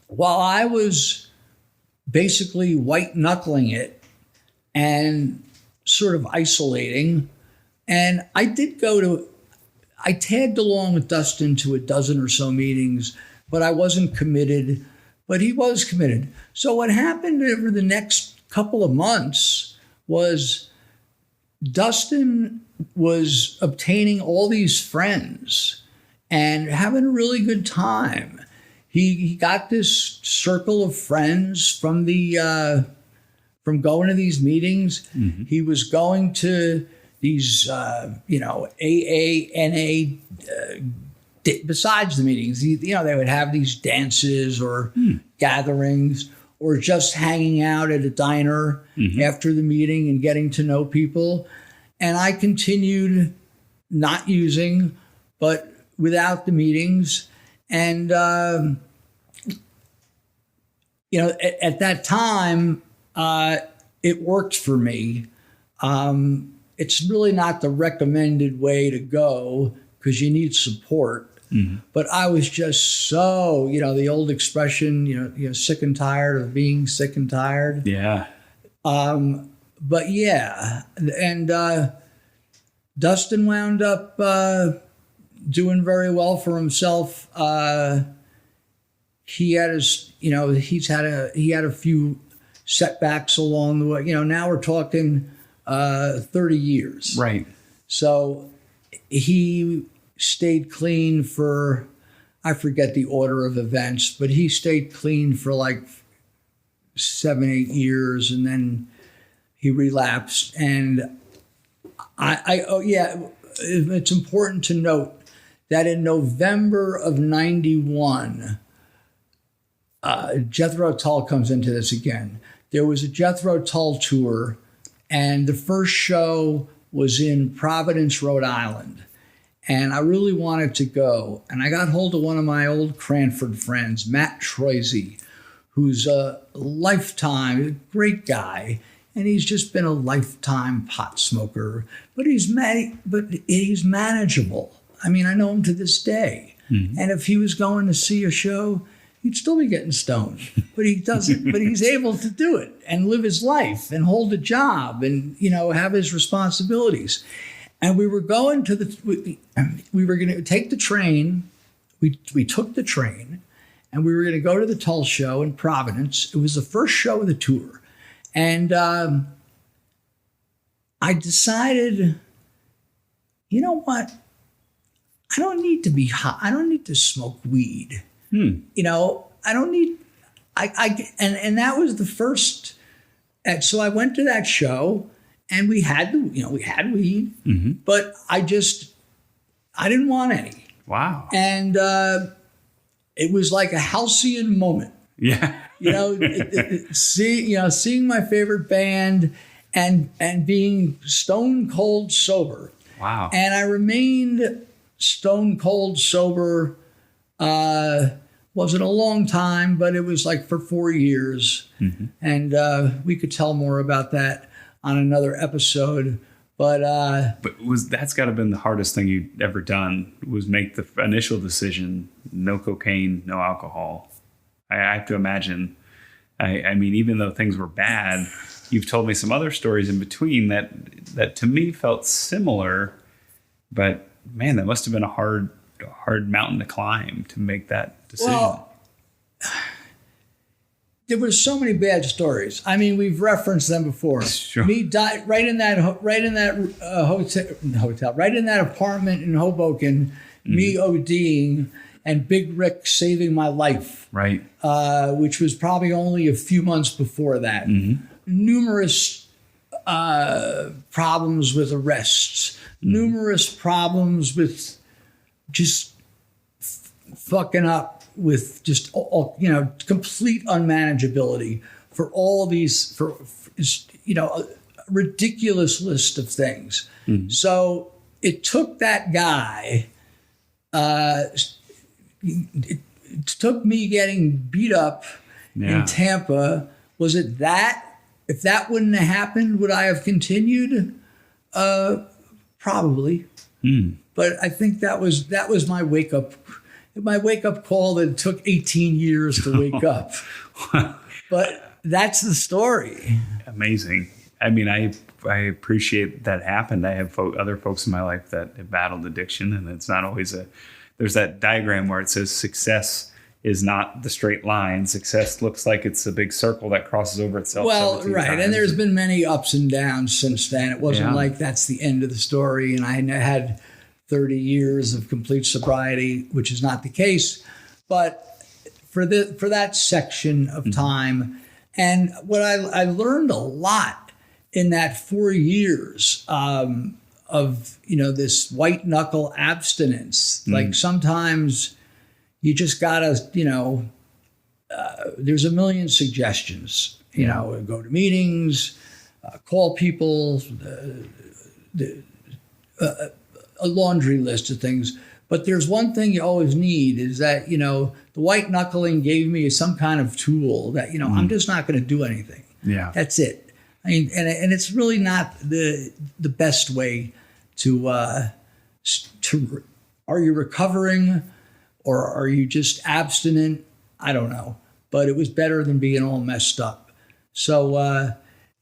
while I was basically white knuckling it and sort of isolating, and I tagged along with Dustin to a dozen or so meetings, but I wasn't committed, but he was committed. So what happened over the next couple of months was Dustin was obtaining all these friends and having a really good time. He got this circle of friends from from going to these meetings. Mm-hmm. He was going to these, AA, NA, besides the meetings. They would have these dances or gatherings or just hanging out at a diner after the meeting and getting to know people. And I continued not using, but without the meetings. And, at that time, it worked for me. It's really not the recommended way to go because you need support. Mm-hmm. But I was just so, the old expression, sick and tired of being sick and tired. Yeah. But yeah, and Dustin wound up doing very well for himself. He had he had a few setbacks along the way. Now we're talking 30 years. Right. So he stayed clean for, I forget the order of events, but he stayed clean for like 7-8 years, and then he relapsed. And it's important to note that in November of 91, Jethro Tull comes into this again. There was a Jethro Tull tour, and the first show was in Providence, Rhode Island. And I really wanted to go. And I got hold of one of my old Cranford friends, Matt Troisi, who's a great guy. And he's just been a lifetime pot smoker. But he's manageable. I mean, I know him to this day. Mm-hmm. And if he was going to see a show, he'd still be getting stoned. But he doesn't. But he's able to do it and live his life and hold a job and, have his responsibilities. And we were going to we were going to take the train. We took the train, and we were going to go to the Tull show in Providence. It was the first show of the tour. And I decided, you know what? I don't need to be high. I don't need to smoke weed. I don't need, and that was the first. And so I went to that show, and we had weed, but I didn't want any. Wow. And it was like a halcyon moment. Yeah. Seeing my favorite band and being stone cold sober. Wow. And I remained stone cold sober. Wasn't a long time, but it was like for 4 years. Mm-hmm. And we could tell more about that on another episode. But that's got to have been the hardest thing you'd ever done, was make the initial decision, no cocaine, no alcohol. I have to imagine. I mean, even though things were bad, you've told me some other stories in between that to me felt similar. But man, that must have been a hard mountain to climb to make that decision. Well, there were so many bad stories. I mean, we've referenced them before. Sure. Me died right in that hotel, right in that apartment in Hoboken. Me ODing and Big Rick saving my life. Right. Which was probably only a few months before that. Numerous problems with arrests. Numerous problems with just fucking up with just complete unmanageability for all these for a ridiculous list of things. So it took that guy. It took me getting beat up in Tampa. Was it that? If that wouldn't have happened, would I have continued? Probably. But I think that was my wake up call that took 18 years to wake up. But that's the story. Amazing. I mean, I appreciate that happened. I have other folks in my life that have battled addiction, and it's not always there's that diagram where it says success is not the straight line. Success looks like it's a big circle that crosses over itself. Well, right. Times. And there's been many ups and downs since then. It wasn't like that's the end of the story. And I had 30 years of complete sobriety, which is not the case. But for that section of time, and what I learned a lot in that 4 years of this white knuckle abstinence. Like sometimes you just gotta, there's a million suggestions. Go to meetings, call people, a laundry list of things. But there's one thing you always need is that the white knuckling gave me some kind of tool that I'm just not going to do anything. Yeah, that's it. I mean, and it's really not the best way to are you recovering or are you just abstinent? I don't know, but it was better than being all messed up. So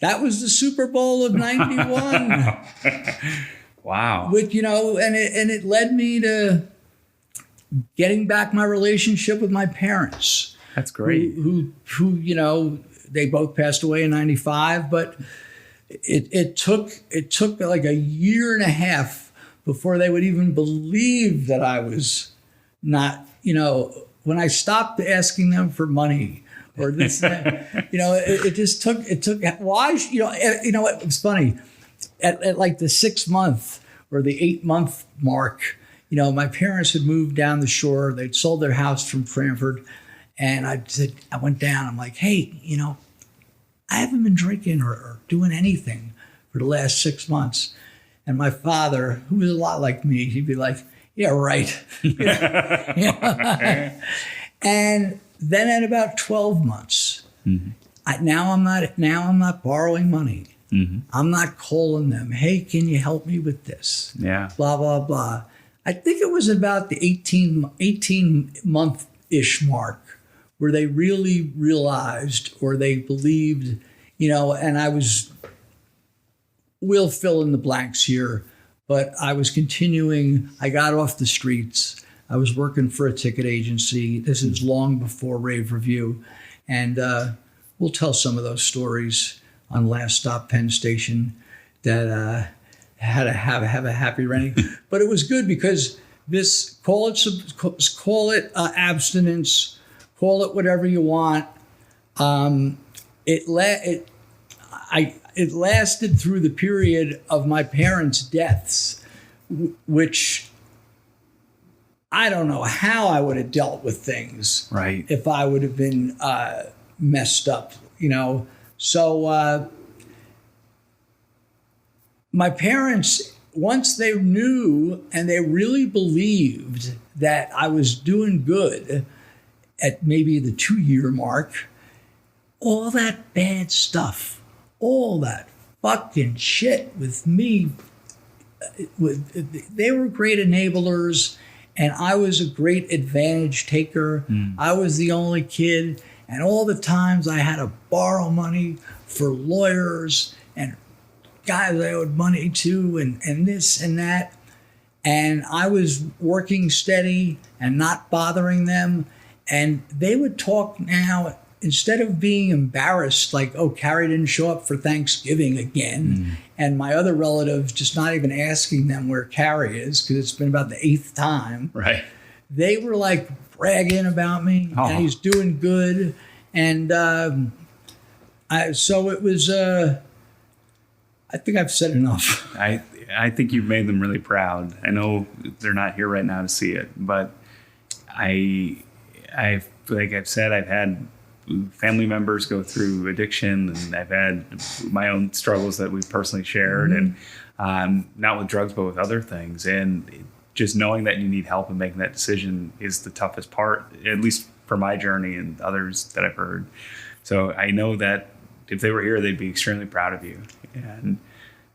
that was the Super Bowl of '91. Wow. With and it led me to getting back my relationship with my parents. That's great. Who they both passed away in '95, but it took like a year and a half before they would even believe that I was not, when I stopped asking them for money or this, it took, why, it was funny at like the 6 month or the 8 month mark, my parents had moved down the shore. They'd sold their house from Cranford. And I went down, I'm like, hey, I haven't been drinking or doing anything for the last 6 months. And my father, who was a lot like me, he'd be like, yeah, right. And then at about 12 months, now I'm not borrowing money. I'm not calling them, hey, can you help me with this? Yeah. Blah, blah, blah. I think it was about the 18 month-ish mark where they really realized or they believed, and we'll fill in the blanks here, but I was continuing. I got off the streets. I was working for a ticket agency. This is long before Rave Review. And we'll tell some of those stories on Last Stop Penn Station that had to have a happy ending. But it was good because this, call it abstinence, call it whatever you want. It lasted through the period of my parents' deaths, which I don't know how I would have dealt with things if I would have been messed up, So my parents, once they knew and they really believed that I was doing good at maybe the 2-year mark, all that bad stuff, all that fucking shit with me, they were great enablers, and I was a great advantage taker. I was the only kid, and all the times I had to borrow money for lawyers and guys I owed money to and this and that, and I was working steady and not bothering them, and they would talk now instead of being embarrassed, like, oh, Cary didn't show up for Thanksgiving again, and my other relatives just not even asking them where Cary is because it's been about the 8th time. Right. They were like bragging about me, and he's doing good. And so it was, I think I've said enough. I think you've made them really proud. I know they're not here right now to see it, but like I've said, I've had family members go through addiction, and I've had my own struggles that we've personally shared, and not with drugs, but with other things. And just knowing that you need help and making that decision is the toughest part, at least for my journey and others that I've heard. So I know that if they were here, they'd be extremely proud of you. And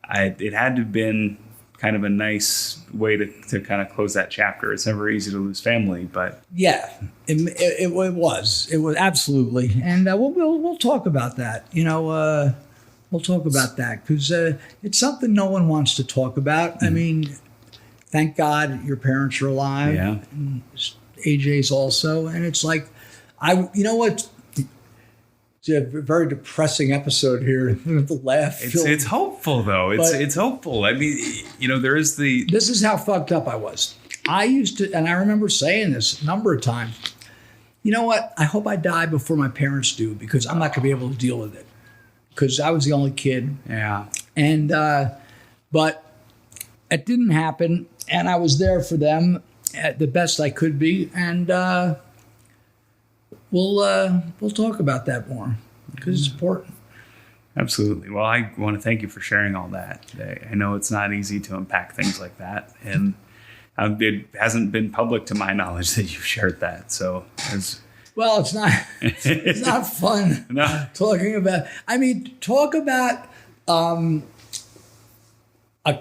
it had to have been kind of a nice way to kind of close that chapter. It's never easy to lose family, but yeah, it was absolutely. And we'll talk about that. We'll talk about that because it's something no one wants to talk about. I mean, thank God your parents are alive. Yeah. And AJ's also, and it's like, you know what? It's a very depressing episode here. The laugh. It's hopeful though. It's hopeful. I mean, there is the. This is how fucked up I was. I used to, and I remember saying this a number of times. You know what? I hope I die before my parents do because I'm not going to be able to deal with it. Because I was the only kid. Yeah. And but it didn't happen, and I was there for them at the best I could be, and. We'll talk about that more because it's important. Absolutely. Well, I want to thank you for sharing all that. I know it's not easy to unpack things like that, and it hasn't been public to my knowledge that you've shared that. So, well, it's not. It's not fun. No. Talking about. I mean, talk about a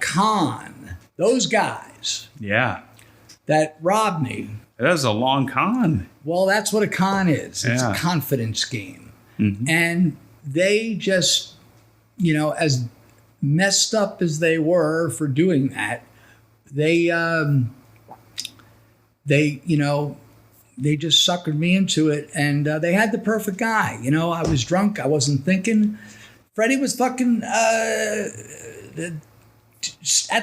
con. Those guys. Yeah. That robbed me. That was a long con. Well, that's what a con is. It's a confidence game. Mm-hmm. And they just, as messed up as they were for doing that, they just suckered me into it. And they had the perfect guy. I was drunk. I wasn't thinking. Freddie was fucking at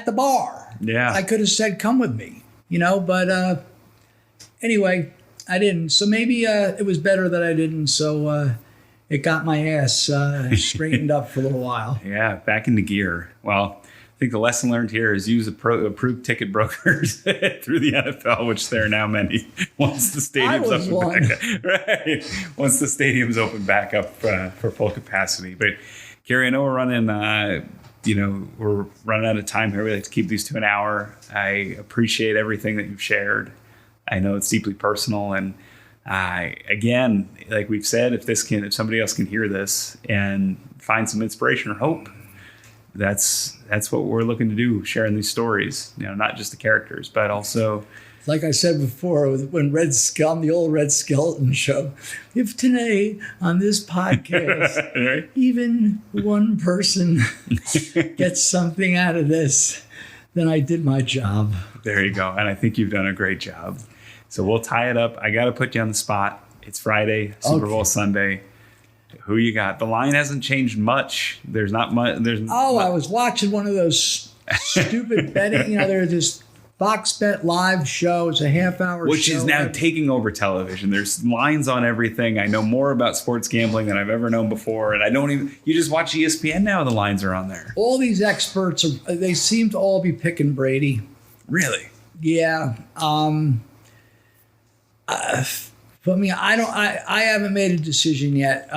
the bar. Yeah. I could have said, come with me, but... Anyway, I didn't. So maybe it was better that I didn't. So it got my ass straightened up for a little while. Yeah, back into gear. Well, I think the lesson learned here is use approved ticket brokers through the NFL, which there are now many. Once the stadium's Once the stadium's open back up for full capacity. But Cary, I know we're running. We're running out of time here. We like to keep these to an hour. I appreciate everything that you've shared. I know it's deeply personal, and again, like we've said, if somebody else can hear this and find some inspiration or hope, that's what we're looking to do, sharing these stories. Not just the characters, but also, like I said before, when on the old Red Skelton show, if today on this podcast, right? Even one person gets something out of this, then I did my job. There you go, and I think you've done a great job. So we'll tie it up. I got to put you on the spot. It's Friday, Super Bowl Sunday. Who you got? The line hasn't changed much. There's not much. I was watching one of those stupid betting. There's this Fox Bet live show. It's a half-hour show. Which is now taking over television. There's lines on everything. I know more about sports gambling than I've ever known before. And you just watch ESPN now, the lines are on there. All these experts, they seem to all be picking Brady. Really? Yeah. But I haven't made a decision yet.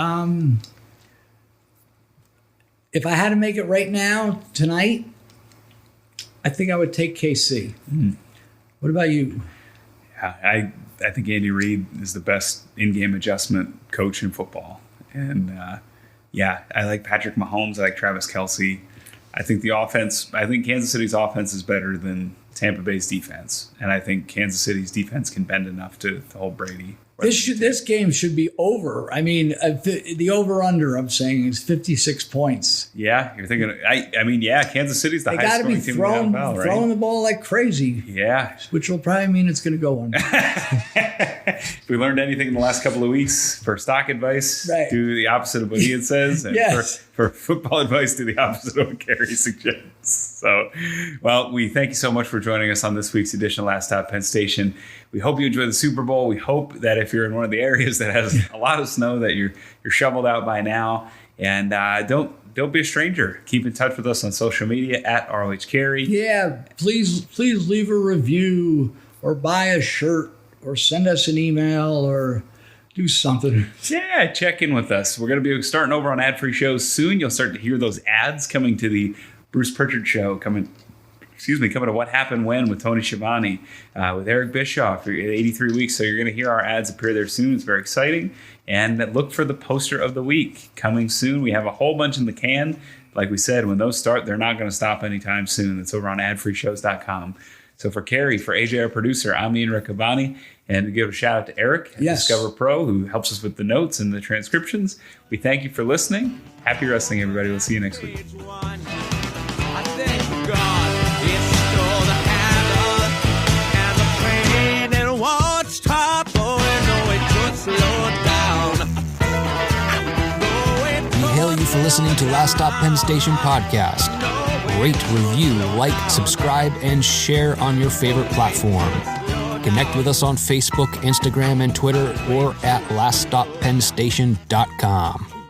If I had to make it right now, tonight, I think I would take KC. What about you? Yeah, I think Andy Reid is the best in-game adjustment coach in football. And I like Patrick Mahomes. I like Travis Kelce. I think Kansas City's offense is better than Tampa Bay's defense. And I think Kansas City's defense can bend enough to hold Brady. This game should be over. I mean, the over-under, I'm saying, is 56 points. Yeah, you're thinking, Kansas City's the they highest scoring team in the NFL, right? Throwing the ball like crazy. Yeah. Which will probably mean it's going to go under. If we learned anything in the last couple of weeks, for stock advice, do the opposite of what Ian says. And yes. For football advice, do the opposite of what Cary suggests. So, well, we thank you so much for joining us on this week's edition of Last Stop Penn Station. We hope you enjoy the Super Bowl. We hope that if you're in one of the areas that has a lot of snow, that you're shoveled out by now. And don't be a stranger. Keep in touch with us on social media at ROH Cary. Yeah, please leave a review or buy a shirt or send us an email or do something. Yeah, check in with us. We're going to be starting over on ad-free shows soon. You'll start to hear those ads coming to the Bruce Pritchard show, coming to What Happened When with Tony Schiavone, with Eric Bischoff, 83 weeks. So you're going to hear our ads appear there soon. It's very exciting. And look for the poster of the week coming soon. We have a whole bunch in the can. Like we said, when those start, they're not going to stop anytime soon. It's over on adfreeshows.com. So for Cary, for AJ, our producer, I'm Ian Riccoboni. And to give a shout out to Eric at Discover Pro, who helps us with the notes and the transcriptions. We thank you for listening. Happy wrestling, everybody. We'll see you next week. We hail you for listening to Last Stop Penn Station podcast. Rate, review, like, subscribe, and share on your favorite platform. Connect with us on Facebook, Instagram, and Twitter, or at laststoppennstation.com.